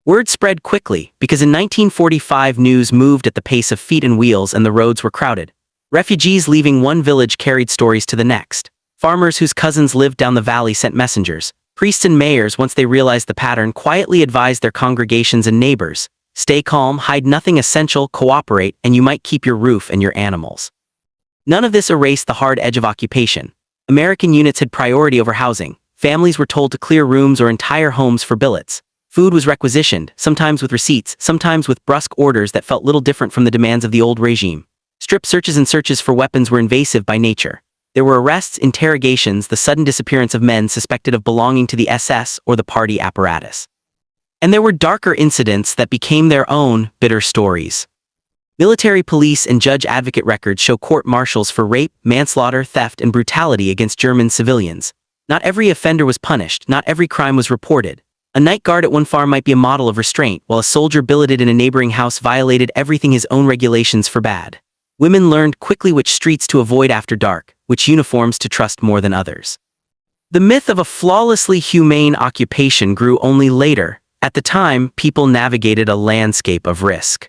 A: Word spread quickly, because in 1945 news moved at the pace of feet and wheels and the roads were crowded. Refugees leaving one village carried stories to the next. Farmers whose cousins lived down the valley sent messengers. Priests and mayors, once they realized the pattern, quietly advised their congregations and neighbors. Stay calm, hide nothing essential, cooperate, and you might keep your roof and your animals. None of this erased the hard edge of occupation. American units had priority over housing. Families were told to clear rooms or entire homes for billets. Food was requisitioned, sometimes with receipts, sometimes with brusque orders that felt little different from the demands of the old regime. Strip searches and searches for weapons were invasive by nature. There were arrests, interrogations, the sudden disappearance of men suspected of belonging to the SS or the party apparatus. And there were darker incidents that became their own bitter stories. Military police and judge advocate records show court-martials for rape, manslaughter, theft, and brutality against German civilians. Not every offender was punished, not every crime was reported. A night guard at one farm might be a model of restraint, while a soldier billeted in a neighboring house violated everything his own regulations forbade. Women learned quickly which streets to avoid after dark, which uniforms to trust more than others. The myth of a flawlessly humane occupation grew only later. At the time, people navigated a landscape of risk.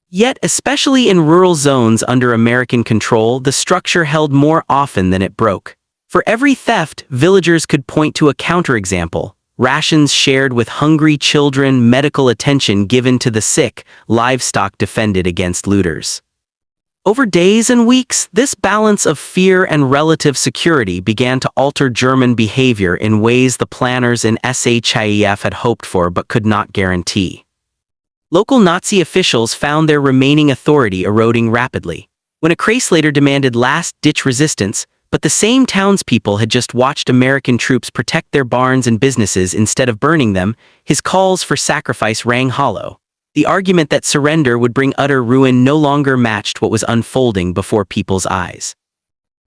A: Yet, especially in rural zones under American control, the structure held more often than it broke. For every theft, villagers could point to a counterexample: rations shared with hungry children, medical attention given to the sick, livestock defended against looters. Over days and weeks, this balance of fear and relative security began to alter German behavior in ways the planners in SHIEF had hoped for but could not guarantee. Local Nazi officials found their remaining authority eroding rapidly. When a Kreislator demanded last-ditch resistance, but the same townspeople had just watched American troops protect their barns and businesses instead of burning them, his calls for sacrifice rang hollow. The argument that surrender would bring utter ruin no longer matched what was unfolding before people's eyes.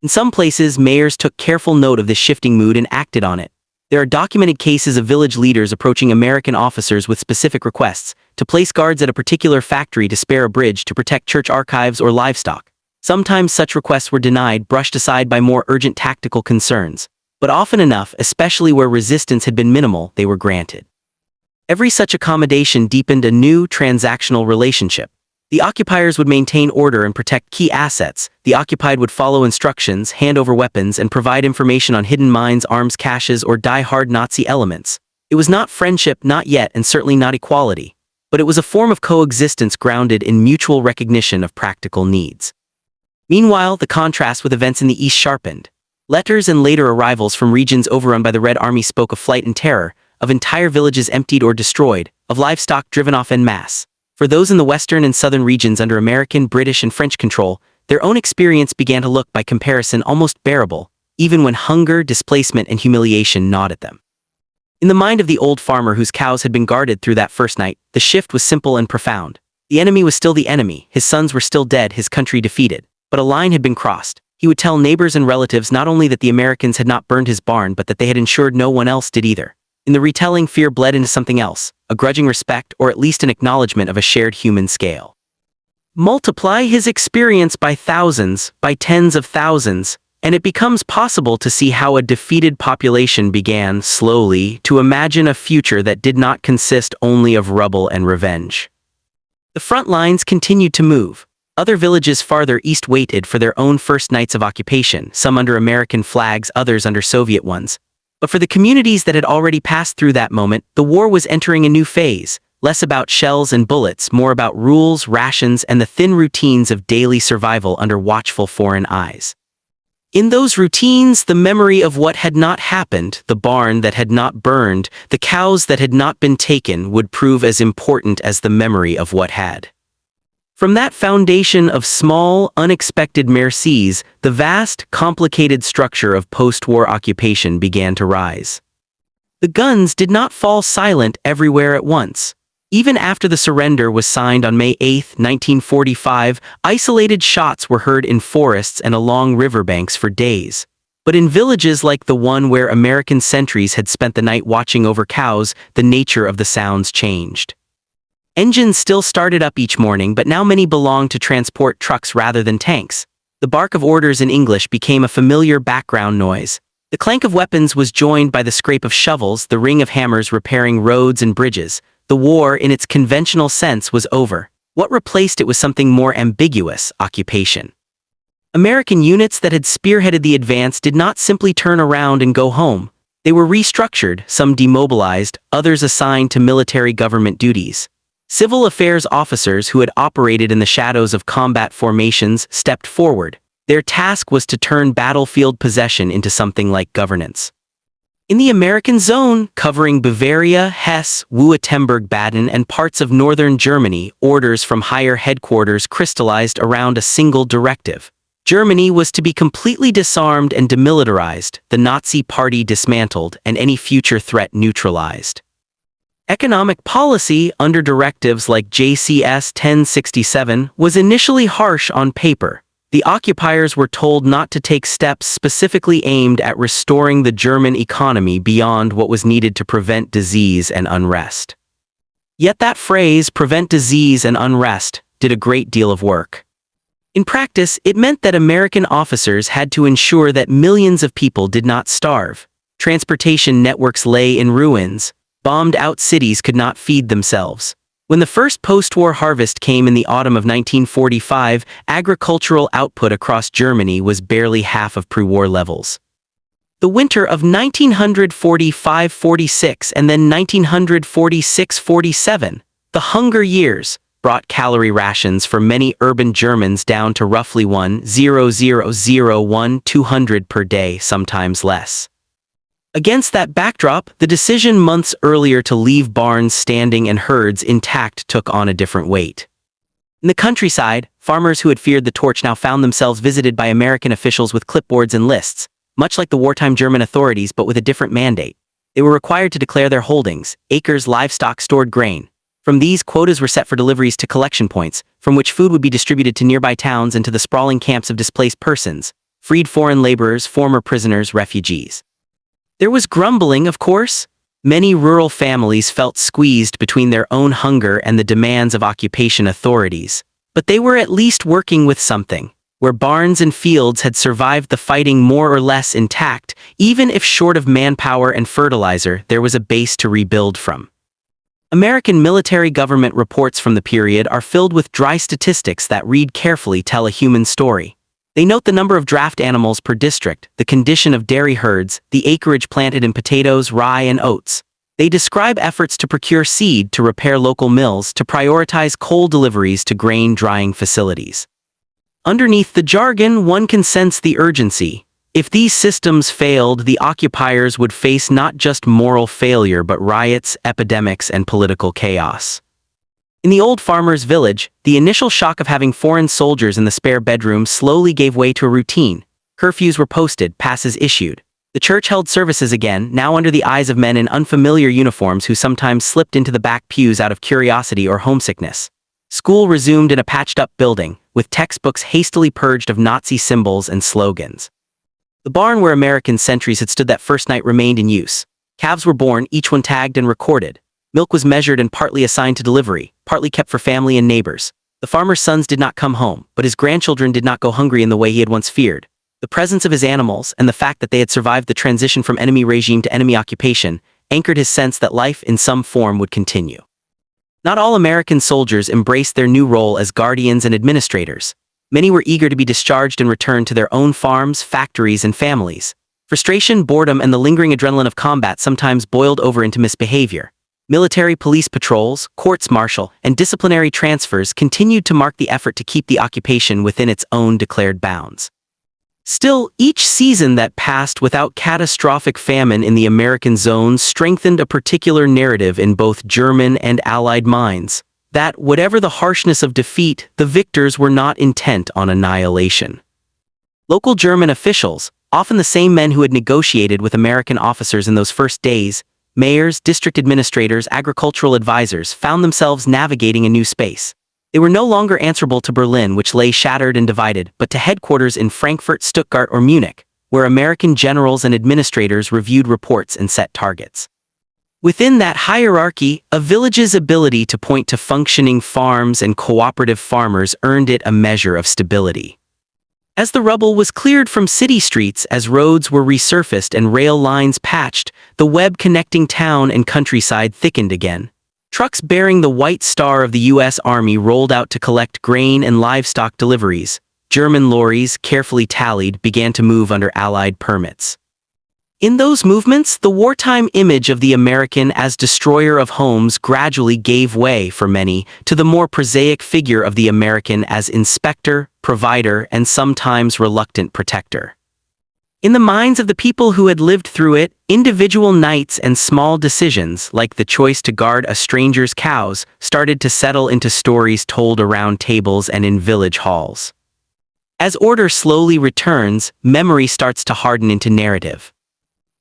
A: In some places, mayors took careful note of this shifting mood and acted on it. There are documented cases of village leaders approaching American officers with specific requests: to place guards at a particular factory to spare a bridge to protect church archives or livestock. Sometimes such requests were denied, brushed aside by more urgent tactical concerns. But often enough, especially where resistance had been minimal, they were granted. Every such accommodation deepened a new transactional relationship. The occupiers would maintain order and protect key assets. The occupied would follow instructions, hand over weapons, and provide information on hidden mines, arms caches, or die-hard Nazi elements. It was not friendship, not yet, and certainly not equality. But it was a form of coexistence grounded in mutual recognition of practical needs. Meanwhile, the contrast with events in the East sharpened. Letters and later arrivals from regions overrun by the Red Army spoke of flight and terror, of entire villages emptied or destroyed, of livestock driven off en masse. For those in the western and southern regions under American, British, and French control, their own experience began to look by comparison almost bearable, even when hunger, displacement, and humiliation gnawed at them. In the mind of the old farmer whose cows had been guarded through that first night, the shift was simple and profound. The enemy was still the enemy, his sons were still dead, his country defeated. But a line had been crossed. He would tell neighbors and relatives not only that the Americans had not burned his barn, but that they had ensured no one else did either. In the retelling, fear bled into something else, a grudging respect, or at least an acknowledgement of a shared human scale. Multiply his experience by thousands, by tens of thousands, and it becomes possible to see how a defeated population began, slowly, to imagine a future that did not consist only of rubble and revenge. The front lines continued to move. Other villages farther east waited for their own first nights of occupation, some under American flags, others under Soviet ones. But for the communities that had already passed through that moment, the war was entering a new phase, less about shells and bullets, more about rules, rations, and the thin routines of daily survival under watchful foreign eyes. In those routines, the memory of what had not happened, the barn that had not burned, the cows that had not been taken, would prove as important as the memory of what had. From that foundation of small, unexpected mercies, the vast, complicated structure of post-war occupation began to rise. The guns did not fall silent everywhere at once. Even after the surrender was signed on May 8, 1945, isolated shots were heard in forests and along riverbanks for days. But in villages like the one where American sentries had spent the night watching over cows, the nature of the sounds changed. Engines still started up each morning, but now many belonged to transport trucks rather than tanks. The bark of orders in English became a familiar background noise. The clank of weapons was joined by the scrape of shovels, the ring of hammers repairing roads and bridges. The war, in its conventional sense, was over. What replaced it was something more ambiguous: occupation. American units that had spearheaded the advance did not simply turn around and go home. They were restructured, some demobilized, others assigned to military government duties. Civil affairs officers who had operated in the shadows of combat formations stepped forward. Their task was to turn battlefield possession into something like governance. In the American zone, covering Bavaria, Hesse, Württemberg-Baden, and parts of northern Germany, orders from higher headquarters crystallized around a single directive. Germany was to be completely disarmed and demilitarized, the Nazi Party dismantled, and any future threat neutralized. Economic policy, under directives like JCS 1067, was initially harsh on paper. The occupiers were told not to take steps specifically aimed at restoring the German economy beyond what was needed to prevent disease and unrest. Yet that phrase, prevent disease and unrest, did a great deal of work. In practice, it meant that American officers had to ensure that millions of people did not starve. Transportation networks lay in ruins. Bombed-out cities could not feed themselves. When the first post-war harvest came in the autumn of 1945, agricultural output across Germany was barely half of pre-war levels. The winter of 1945-46 and then 1946-47, the hunger years, brought calorie rations for many urban Germans down to roughly 1,000,200 per day, sometimes less. Against that backdrop, the decision months earlier to leave barns standing and herds intact took on a different weight. In the countryside, farmers who had feared the torch now found themselves visited by American officials with clipboards and lists, much like the wartime German authorities but with a different mandate. They were required to declare their holdings, acres, livestock, stored grain. From these, quotas were set for deliveries to collection points, from which food would be distributed to nearby towns and to the sprawling camps of displaced persons, freed foreign laborers, former prisoners, refugees. There was grumbling, of course. Many rural families felt squeezed between their own hunger and the demands of occupation authorities. But they were at least working with something. Where barns and fields had survived the fighting more or less intact, even if short of manpower and fertilizer, there was a base to rebuild from. American military government reports from the period are filled with dry statistics that, read carefully, tell a human story. They note the number of draft animals per district, the condition of dairy herds, the acreage planted in potatoes, rye, and oats. They describe efforts to procure seed, to repair local mills, to prioritize coal deliveries to grain drying facilities. Underneath the jargon, one can sense the urgency. If these systems failed, the occupiers would face not just moral failure but riots, epidemics, and political chaos. In the old farmer's village, the initial shock of having foreign soldiers in the spare bedroom slowly gave way to a routine. Curfews were posted, passes issued. The church held services again, now under the eyes of men in unfamiliar uniforms who sometimes slipped into the back pews out of curiosity or homesickness. School resumed in a patched-up building, with textbooks hastily purged of Nazi symbols and slogans. The barn where American sentries had stood that first night remained in use. Calves were born, each one tagged and recorded. Milk was measured and partly assigned to delivery, partly kept for family and neighbors. The farmer's sons did not come home, but his grandchildren did not go hungry in the way he had once feared. The presence of his animals, and the fact that they had survived the transition from enemy regime to enemy occupation, anchored his sense that life in some form would continue. Not all American soldiers embraced their new role as guardians and administrators. Many were eager to be discharged and returned to their own farms, factories, and families. Frustration, boredom, and the lingering adrenaline of combat sometimes boiled over into misbehavior. Military police patrols, courts-martial, and disciplinary transfers continued to mark the effort to keep the occupation within its own declared bounds. Still, each season that passed without catastrophic famine in the American zone strengthened a particular narrative in both German and Allied minds. That, whatever the harshness of defeat, the victors were not intent on annihilation. Local German officials, often the same men who had negotiated with American officers in those first days, mayors, district administrators, agricultural advisors, found themselves navigating a new space. They were no longer answerable to Berlin, which lay shattered and divided, but to headquarters in Frankfurt, Stuttgart, or Munich, where American generals and administrators reviewed reports and set targets. Within that hierarchy, a village's ability to point to functioning farms and cooperative farmers earned it a measure of stability. As the rubble was cleared from city streets, as roads were resurfaced and rail lines patched, the web connecting town and countryside thickened again. Trucks bearing the white star of the U.S. Army rolled out to collect grain and livestock deliveries. German lorries, carefully tallied, began to move under Allied permits. In those movements, the wartime image of the American as destroyer of homes gradually gave way, for many, to the more prosaic figure of the American as inspector, provider, and sometimes reluctant protector. In the minds of the people who had lived through it, individual nights and small decisions, like the choice to guard a stranger's cows, started to settle into stories told around tables and in village halls. As order slowly returns, memory starts to harden into narrative.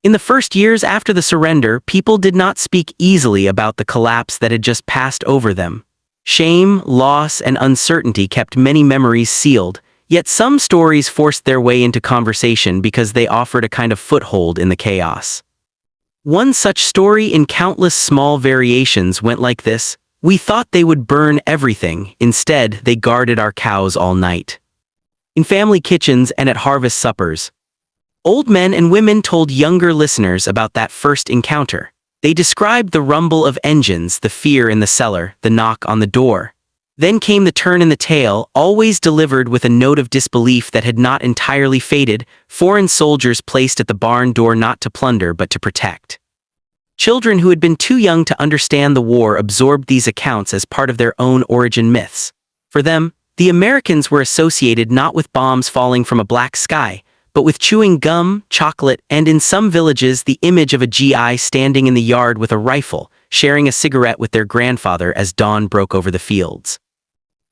A: In the first years after the surrender, people did not speak easily about the collapse that had just passed over them. Shame, loss, and uncertainty kept many memories sealed, yet some stories forced their way into conversation because they offered a kind of foothold in the chaos. One such story in countless small variations went like this: "We thought they would burn everything, instead they guarded our cows all night." In family kitchens and at harvest suppers, old men and women told younger listeners about that first encounter. They described the rumble of engines, the fear in the cellar, the knock on the door. Then came the turn in the tale, always delivered with a note of disbelief that had not entirely faded: foreign soldiers placed at the barn door not to plunder but to protect. Children who had been too young to understand the war absorbed these accounts as part of their own origin myths. For them, the Americans were associated not with bombs falling from a black sky, but with chewing gum, chocolate, and in some villages the image of a GI standing in the yard with a rifle, sharing a cigarette with their grandfather as dawn broke over the fields.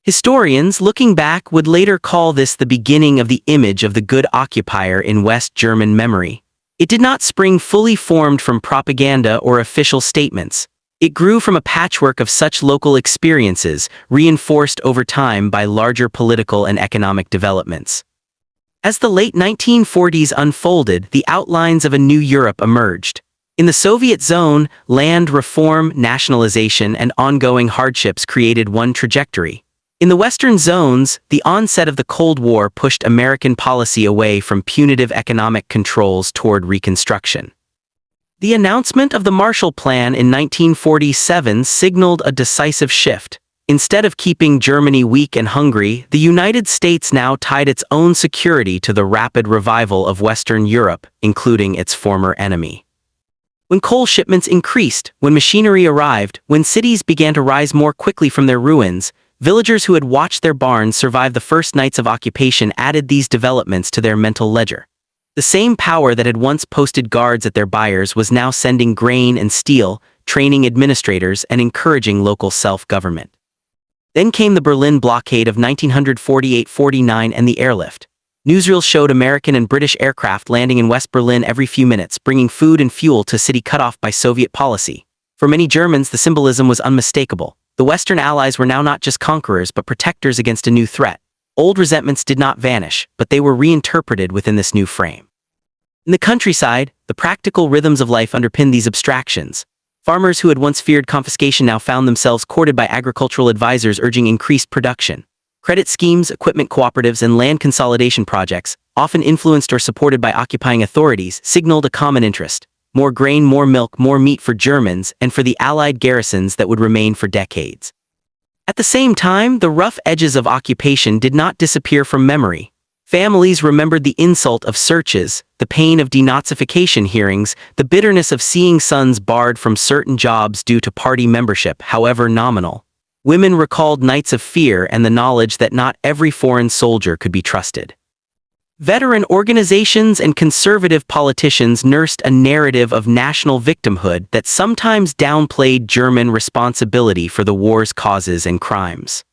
A: Historians, looking back, would later call this the beginning of the image of the good occupier in West German memory. It did not spring fully formed from propaganda or official statements. It grew from a patchwork of such local experiences, reinforced over time by larger political and economic developments. As the late 1940s unfolded, the outlines of a new Europe emerged. In the Soviet zone, land reform, nationalization, and ongoing hardships created one trajectory. In the Western zones, the onset of the Cold War pushed American policy away from punitive economic controls toward reconstruction. The announcement of the Marshall Plan in 1947 signaled a decisive shift. Instead of keeping Germany weak and hungry, the United States now tied its own security to the rapid revival of Western Europe, including its former enemy. When coal shipments increased, when machinery arrived, when cities began to rise more quickly from their ruins, villagers who had watched their barns survive the first nights of occupation added these developments to their mental ledger. The same power that had once posted guards at their byres was now sending grain and steel, training administrators, and encouraging local self-government. Then came the Berlin blockade of 1948-49 and the airlift. Newsreels showed American and British aircraft landing in West Berlin every few minutes, bringing food and fuel to a city cut off by Soviet policy. For many Germans, the symbolism was unmistakable. The Western Allies were now not just conquerors but protectors against a new threat. Old resentments did not vanish, but they were reinterpreted within this new frame. In the countryside, the practical rhythms of life underpinned these abstractions. Farmers who had once feared confiscation now found themselves courted by agricultural advisors urging increased production. Credit schemes, equipment cooperatives, and land consolidation projects, often influenced or supported by occupying authorities, signaled a common interest: more grain, more milk, more meat for Germans and for the Allied garrisons that would remain for decades. At the same time, the rough edges of occupation did not disappear from memory. Families remembered the insult of searches, the pain of denazification hearings, the bitterness of seeing sons barred from certain jobs due to party membership, however nominal. Women recalled nights of fear and the knowledge that not every foreign soldier could be trusted. Veteran organizations and conservative politicians nursed a narrative of national victimhood that sometimes downplayed German responsibility for the war's causes and crimes.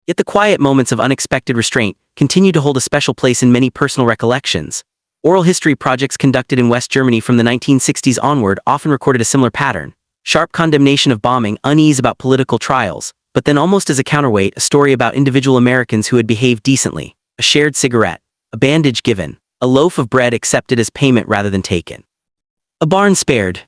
A: Yet the quiet moments of unexpected restraint continue to hold a special place in many personal recollections. Oral history projects conducted in West Germany from the 1960s onward often recorded a similar pattern: sharp condemnation of bombing, unease about political trials, but then almost as a counterweight, a story about individual Americans who had behaved decently, a shared cigarette, a bandage given, a loaf of bread accepted as payment rather than taken, a barn spared.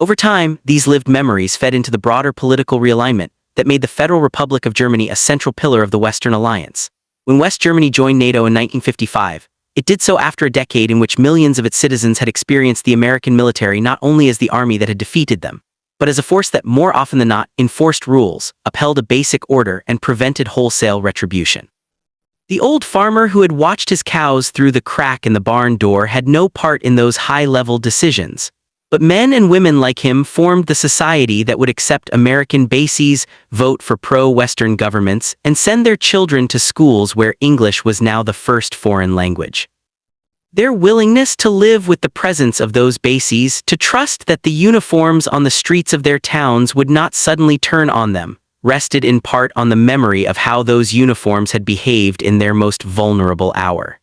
A: Over time, these lived memories fed into the broader political realignment that made the Federal Republic of Germany a central pillar of the Western Alliance. When West Germany joined NATO in 1955, it did so after a decade in which millions of its citizens had experienced the American military not only as the army that had defeated them, but as a force that more often than not enforced rules, upheld a basic order, and prevented wholesale retribution. The old farmer who had watched his cows through the crack in the barn door had no part in those high-level decisions. But men and women like him formed the society that would accept American bases, vote for pro-Western governments, and send their children to schools where English was now the first foreign language. Their willingness to live with the presence of those bases, to trust that the uniforms on the streets of their towns would not suddenly turn on them, rested in part on the memory of how those uniforms had behaved in their most vulnerable hour.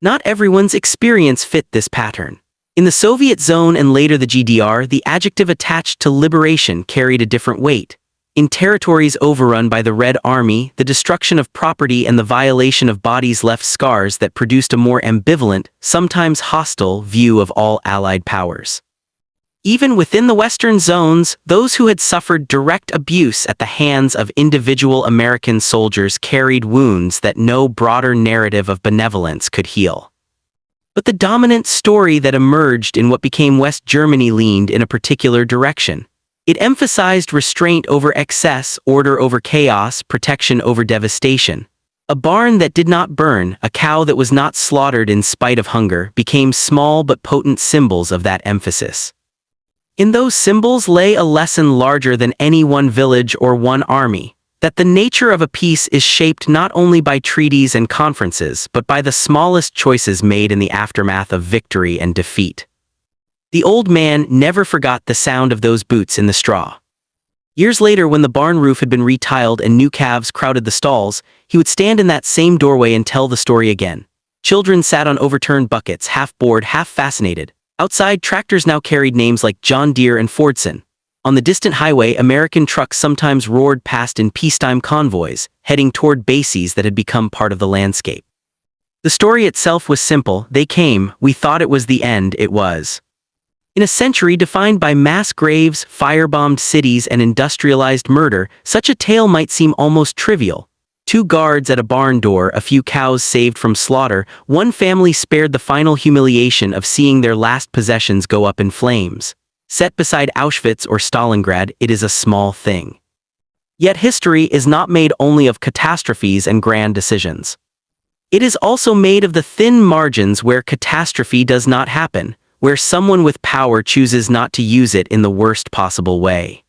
A: Not everyone's experience fit this pattern. In the Soviet zone and later the GDR, the adjective attached to liberation carried a different weight. In territories overrun by the Red Army, the destruction of property and the violation of bodies left scars that produced a more ambivalent, sometimes hostile, view of all Allied powers. Even within the Western zones, those who had suffered direct abuse at the hands of individual American soldiers carried wounds that no broader narrative of benevolence could heal. But the dominant story that emerged in what became West Germany leaned in a particular direction. It emphasized restraint over excess, order over chaos, protection over devastation. A barn that did not burn, a cow that was not slaughtered in spite of hunger, became small but potent symbols of that emphasis. In those symbols lay a lesson larger than any one village or one army, that the nature of a peace is shaped not only by treaties and conferences, but by the smallest choices made in the aftermath of victory and defeat. The old man never forgot the sound of those boots in the straw. Years later, when the barn roof had been retiled and new calves crowded the stalls, he would stand in that same doorway and tell the story again. Children sat on overturned buckets, half bored, half fascinated. Outside, tractors now carried names like John Deere and Fordson. On the distant highway, American trucks sometimes roared past in peacetime convoys, heading toward bases that had become part of the landscape. The story itself was simple: they came, we thought it was the end, it was. In a century defined by mass graves, firebombed cities, and industrialized murder, such a tale might seem almost trivial. Two guards at a barn door, a few cows saved from slaughter, one family spared the final humiliation of seeing their last possessions go up in flames. Set beside Auschwitz or Stalingrad, it is a small thing. Yet history is not made only of catastrophes and grand decisions. It is also made of the thin margins where catastrophe does not happen, where someone with power chooses not to use it in the worst possible way.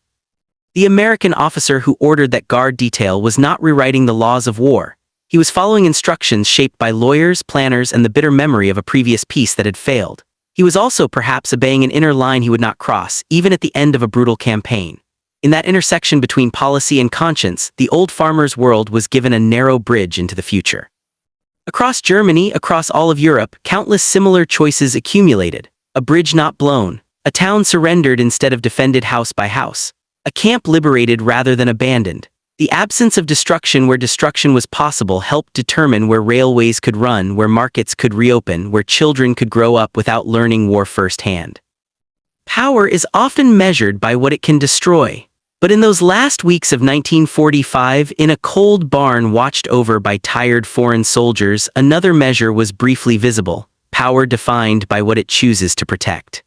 A: The American officer who ordered that guard detail was not rewriting the laws of war. He was following instructions shaped by lawyers, planners, and the bitter memory of a previous peace that had failed. He was also perhaps obeying an inner line he would not cross, even at the end of a brutal campaign. In that intersection between policy and conscience, the old farmer's world was given a narrow bridge into the future. Across Germany, across all of Europe, countless similar choices accumulated. A bridge not blown, a town surrendered instead of defended house by house, a camp liberated rather than abandoned. The absence of destruction where destruction was possible helped determine where railways could run, where markets could reopen, where children could grow up without learning war firsthand. Power is often measured by what it can destroy. But in those last weeks of 1945, in a cold barn watched over by tired foreign soldiers, another measure was briefly visible. Power defined by what it chooses to protect.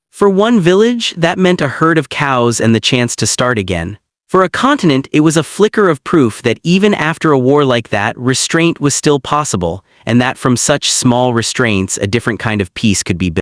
A: For one village, that meant a herd of cows and the chance to start again. For a continent, it was a flicker of proof that even after a war like that, restraint was still possible, and that from such small restraints, a different kind of peace could be built.